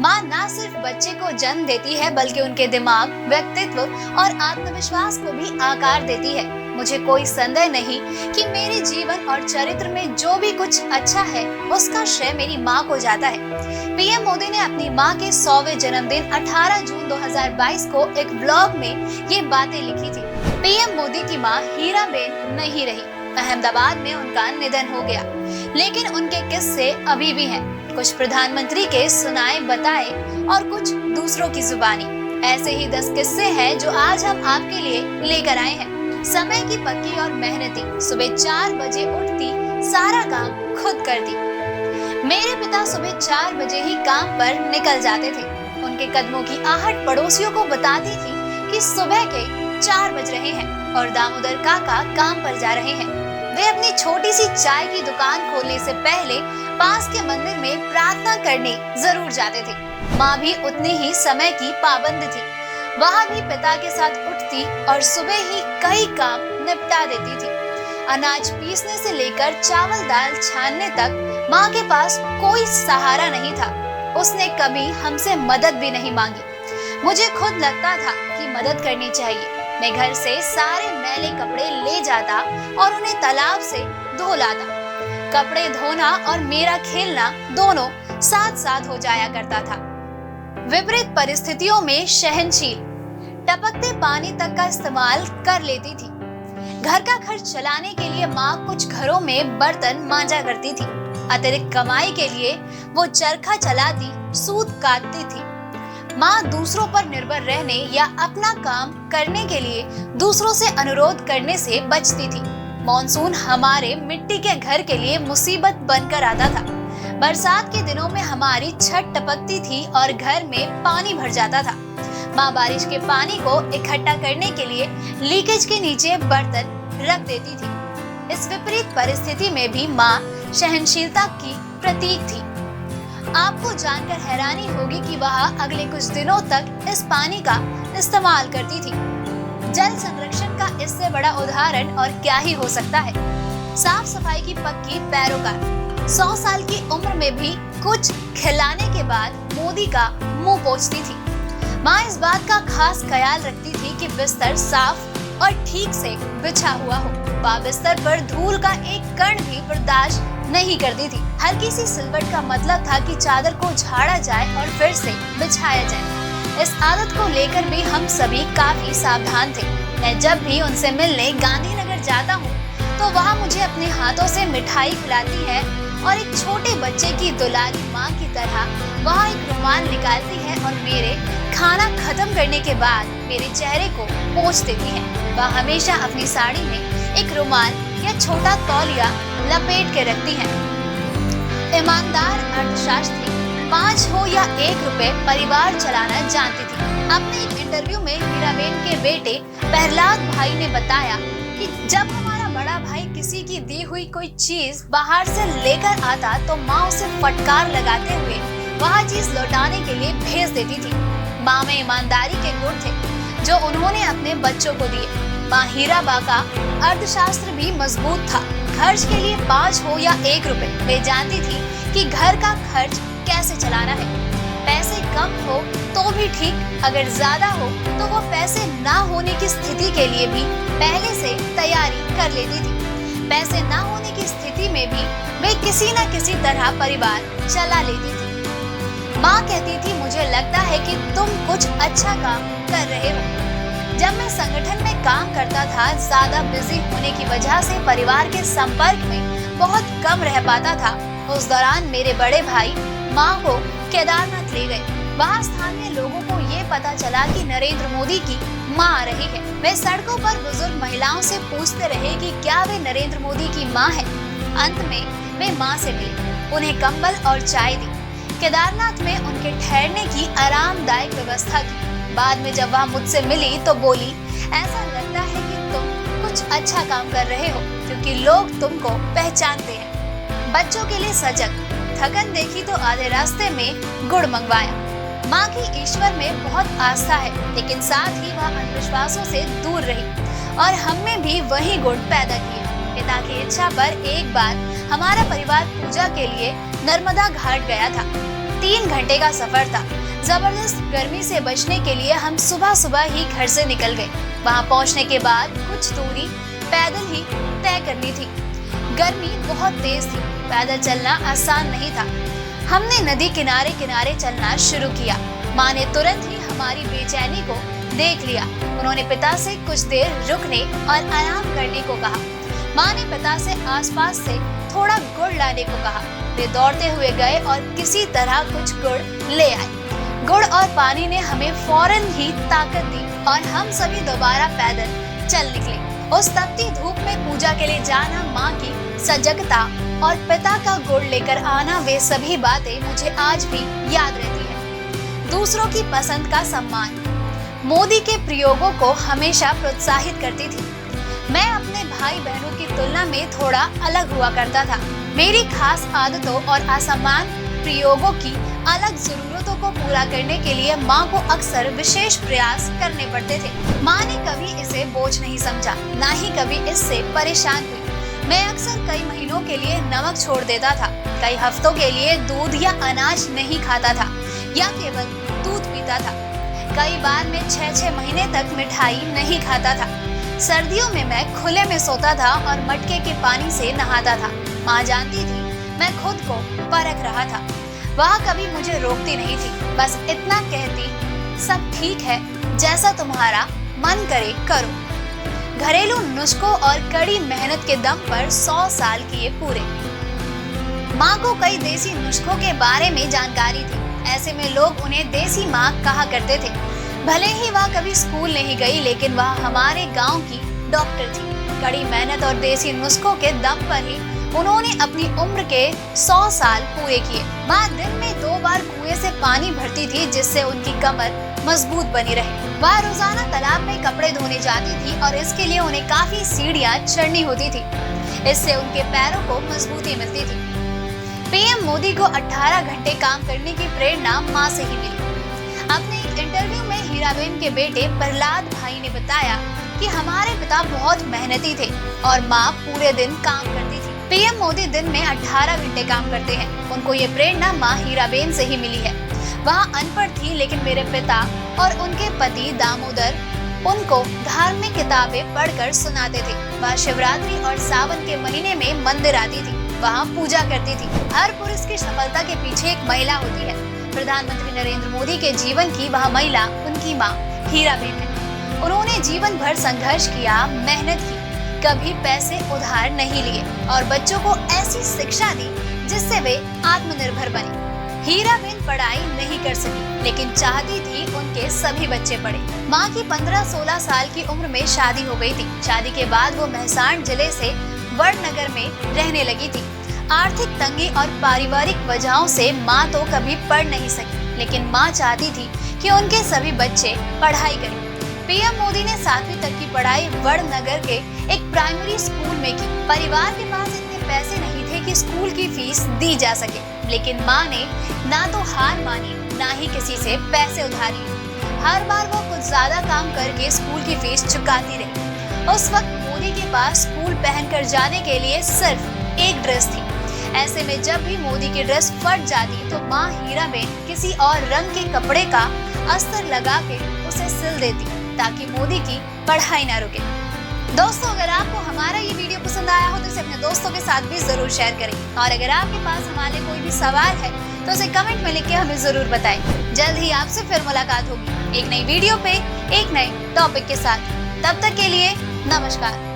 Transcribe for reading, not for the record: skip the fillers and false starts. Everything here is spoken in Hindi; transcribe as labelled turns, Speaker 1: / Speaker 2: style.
Speaker 1: माँ न सिर्फ बच्चे को जन्म देती है बल्कि उनके दिमाग, व्यक्तित्व और आत्मविश्वास को भी आकार देती है। मुझे कोई संदेह नहीं कि मेरे जीवन और चरित्र में जो भी कुछ अच्छा है उसका श्रेय मेरी माँ को जाता है। पीएम मोदी ने अपनी माँ के 100वें जन्मदिन 18 जून 2022 को एक ब्लॉग में ये बातें लिखी थी। पीएम मोदी की माँ हीराबेन नहीं रही। अहमदाबाद में उनका निधन हो गया, लेकिन उनके किस्से अभी भी हैं। कुछ प्रधानमंत्री के सुनाए बताए और कुछ दूसरों की जुबानी। ऐसे ही 10 किस्से हैं जो आज हम आपके लिए लेकर आए हैं। समय की पक्की और मेहनती, सुबह 4 बजे उठती, सारा काम खुद करती। मेरे पिता सुबह 4 बजे ही काम पर निकल जाते थे। उनके कदमों की आहट पड़ोसियों को बताती थी कि सुबह के 4 बज रहे हैं और दामोदर काका काम पर जा रहे हैं। वे अपनी छोटी सी चाय की दुकान खोलने से पहले पास के मंदिर में प्रार्थना करने जरूर जाते थे। माँ भी उतनी ही समय की पाबंद थी। वहाँ भी पिता के साथ उठती और सुबह ही कई काम निपटा देती थी। अनाज पीसने से लेकर चावल दाल छानने तक माँ के पास कोई सहारा नहीं था। उसने कभी हमसे मदद भी नहीं मांगी। मुझे खुद लगता था कि मदद करनी चाहिए। मैं घर से सारे मैले कपड़े ले जाता और उन्हें तालाब से धो लाता। कपड़े धोना और मेरा खेलना दोनों साथ साथ हो जाया करता था। विपरीत परिस्थितियों में सहनशील, टपकते पानी तक का इस्तेमाल कर लेती थी। घर का खर्च चलाने के लिए माँ कुछ घरों में बर्तन मांजा करती थी। अतिरिक्त कमाई के लिए वो चरखा चलाती, सूत काटती थी। माँ दूसरों पर निर्भर रहने या अपना काम करने के लिए दूसरों से अनुरोध करने से बचती थी। मॉनसून हमारे मिट्टी के घर के लिए मुसीबत बनकर आता था। बरसात के दिनों में हमारी छत टपकती थी और घर में पानी भर जाता था। माँ बारिश के पानी को इकट्ठा करने के लिए लीकेज के नीचे बर्तन रख देती थी। इस विपरीत परिस्थिति में भी माँ सहनशीलता की प्रतीक थी। आपको जानकर हैरानी होगी कि वह अगले कुछ दिनों तक इस पानी का इस्तेमाल करती थी। जल संरक्षण का इससे बड़ा उदाहरण और क्या ही हो सकता है। साफ सफाई की पक्की पैरोकार। 100 साल की उम्र में भी कुछ खिलाने के बाद मोदी का मुंह पोंछती थी। माँ इस बात का खास ख्याल रखती थी कि बिस्तर साफ और ठीक से बिछा हुआ हो। वह बिस्तर पर धूल का एक कण भी बर्दाश्त नहीं करती थी। हल्की सी सिलवट का मतलब था कि चादर को झाड़ा जाए और फिर से बिछाया जाए। इस आदत को लेकर भी हम सभी काफी सावधान थे। मैं जब भी उनसे मिलने गांधीनगर जाता हूँ तो वहाँ मुझे अपने हाथों से मिठाई खिलाती है और एक छोटे बच्चे की दुलारी माँ की तरह वहाँ एक रुमाल निकालती है और मेरे खाना खत्म करने के बाद मेरे चेहरे को पोंछ देती है। वह हमेशा अपनी साड़ी में एक रुमाल या छोटा तौलिया लपेट के रखती है। ईमानदार अर्थशास्त्री, 5 हो या 1 रुपए परिवार चलाना जानती थी। अपने एक इंटरव्यू में हीराबेन के बेटे प्रहलाद भाई ने बताया कि जब हमारा बड़ा भाई किसी की दी हुई कोई चीज बाहर से लेकर आता तो माँ उसे फटकार लगाते हुए वह चीज लौटाने के लिए भेज देती थी। माँ में ईमानदारी के गुण थे जो उन्होंने अपने बच्चों को दिए। माँ हीराबा का अर्थशास्त्र भी मजबूत था। खर्च के लिए 5 हो या 1 रुपए, वे जानती थी कि घर का खर्च कैसे चलाना है। पैसे कम हो तो भी ठीक, अगर ज्यादा हो तो वो पैसे ना होने की स्थिति के लिए भी पहले से तैयारी कर लेती थी। पैसे ना होने की स्थिति में भी वे किसी न किसी तरह परिवार चला लेती थी। माँ कहती थी, मुझे लगता है कि तुम कुछ अच्छा काम कर रहे हो। जब मैं संगठन में काम करता था, ज्यादा बिजी होने की वजह से परिवार के संपर्क में बहुत कम रह पाता था। उस दौरान मेरे बड़े भाई माँ को केदारनाथ ले गए। वहाँ स्थानीय लोगों को ये पता चला कि नरेंद्र मोदी की माँ आ रही है। वे सड़कों पर बुजुर्ग महिलाओं से पूछते रहे कि क्या वे नरेंद्र मोदी की माँ है। अंत में वे माँ से मिले, उन्हें कंबल और चाय दी। केदारनाथ में उनके ठहरने की आरामदायक व्यवस्था की। बाद में जब वह मुझसे मिली तो बोली, ऐसा लगता है कि तुम कुछ अच्छा काम कर रहे हो क्योंकि लोग तुमको पहचानते हैं। बच्चों के लिए सजग, थकन देखी तो आधे रास्ते में गुड़ मंगवाया। माँ की ईश्वर में बहुत आस्था है, लेकिन साथ ही वह अंधविश्वासों से दूर रही और हमने भी वही गुण पैदा किए। पिता की इच्छा पर एक बार हमारा परिवार पूजा के लिए नर्मदा घाट गया था। 3 घंटे का सफर था। जबरदस्त गर्मी से बचने के लिए हम सुबह सुबह ही घर से निकल गए। वहाँ पहुँचने के बाद कुछ दूरी पैदल ही तय करनी थी। गर्मी बहुत तेज थी, पैदल चलना आसान नहीं था। हमने नदी किनारे किनारे चलना शुरू किया। माँ ने तुरंत ही हमारी बेचैनी को देख लिया। उन्होंने पिता से कुछ देर रुकने और आराम करने को कहा। माँ ने पिता से आसपास से थोड़ा गुड़ लाने को कहा। वे दौड़ते हुए गए और किसी तरह कुछ गुड़ ले आए। गुड़ और पानी ने हमें फौरन ही ताकत दी और हम सभी दोबारा पैदल चल निकले। उस तपती धूप में पूजा के लिए जाना, माँ की सजगता और पिता का गुड़ लेकर आना, वे सभी बातें मुझे आज भी याद रहती है। दूसरों की पसंद का सम्मान। मोदी के प्रयोगों को हमेशा प्रोत्साहित करती थी। मैं अपने भाई बहनों की तुलना में थोड़ा अलग हुआ करता था। मेरी खास आदतों और असमान प्रयोगों की अलग जरूरतों को पूरा करने के लिए माँ को अक्सर विशेष प्रयास करने पड़ते थे। माँ ने कभी इसे बोझ नहीं समझा, ना ही कभी इससे परेशान हुई। मैं अक्सर कई महीनों के लिए नमक छोड़ देता था, कई हफ्तों के लिए दूध या अनाज नहीं खाता था या केवल दूध पीता था। कई बार मैं 6-6 महीने तक मिठाई नहीं खाता था। सर्दियों में मैं खुले में सोता था और मटके के पानी से नहाता था। माँ जानती थी मैं खुद को परख रहा था। वह कभी मुझे रोकती नहीं थी, बस इतना कहती, सब ठीक है, जैसा तुम्हारा मन करे करो। घरेलू नुस्खों और कड़ी मेहनत के दम पर 100 साल किए पूरे। माँ को कई देसी नुस्खों के बारे में जानकारी थी। ऐसे में लोग उन्हें देसी माँ कहा करते थे। भले ही वह कभी स्कूल नहीं गई, लेकिन वह हमारे गांव की डॉक्टर थी। कड़ी मेहनत और देसी नुस्खों के दम पर ही उन्होंने अपनी उम्र के 100 साल पूरे किए। माँ दिन में 2 बार कुएं से पानी भरती थी, जिससे उनकी कमर मजबूत बनी रहे। वह रोजाना तालाब में कपड़े धोने जाती थी और इसके लिए उन्हें काफी सीढ़ियाँ चढ़नी होती थी। इससे उनके पैरों को मजबूती मिलती थी। पीएम मोदी को 18 घंटे काम करने की प्रेरणा माँ से ही मिली। अपने एक इंटरव्यू में हीराबेन के बेटे प्रहलाद भाई ने बताया कि हमारे पिता बहुत मेहनती थे और माँ पूरे दिन काम करती थी। पीएम मोदी दिन में 18 घंटे काम करते हैं। उनको ये प्रेरणा माँ हीराबेन से ही मिली है। वह अनपढ़ थी, लेकिन मेरे पिता और उनके पति दामोदर उनको धार्मिक किताबें पढ़कर सुनाते थे। वह शिवरात्रि और सावन के महीने में मंदिर आती थी, वहाँ पूजा करती थी। हर पुरुष की सफलता के पीछे एक महिला होती है। प्रधानमंत्री नरेंद्र मोदी के जीवन की वह महिला उनकी माँ हीराबेन है। उन्होंने जीवन भर संघर्ष किया, मेहनत की, कभी पैसे उधार नहीं लिए और बच्चों को ऐसी शिक्षा दी जिससे वे आत्मनिर्भर बने। हीराबेन पढ़ाई नहीं कर सकी, लेकिन चाहती थी उनके सभी बच्चे पढ़े। माँ की 15-16 साल की उम्र में शादी हो गई थी। शादी के बाद वो महसाण जिले से वडनगर में रहने लगी थी। आर्थिक तंगी और पारिवारिक वजहों से माँ तो कभी पढ़ नहीं सकी, लेकिन माँ चाहती थी कि उनके सभी बच्चे पढ़ाई करें। पीएम मोदी ने 7वीं तक की पढ़ाई वडनगर के एक प्राइमरी स्कूल में की। परिवार के पास इतने पैसे नहीं थे कि स्कूल की फीस दी जा सके, लेकिन माँ ने ना तो हार मानी, ना ही किसी से पैसे उधार लिए। हर बार वो कुछ ज्यादा काम करके स्कूल की फीस चुकाती रही। उस वक्त मोदी के पास स्कूल पहनकर जाने के लिए सिर्फ एक ड्रेस थी। ऐसे में जब भी मोदी की ड्रेस फट जाती तो माँ हीराबेन किसी और रंग के कपड़े का अस्तर लगा के उसे सिल देती, ताकि मोदी की पढ़ाई ना रुके। दोस्तों, अगर आपको हमारा ये वीडियो पसंद आया हो तो इसे अपने दोस्तों के साथ भी जरूर शेयर करें। और अगर आपके पास हमारे कोई भी सवाल है तो उसे कमेंट में लिख के हमें जरूर बताएं। जल्द ही आपसे फिर मुलाकात होगी एक नई वीडियो पे, एक नए टॉपिक के साथ। तब तक के लिए नमस्कार।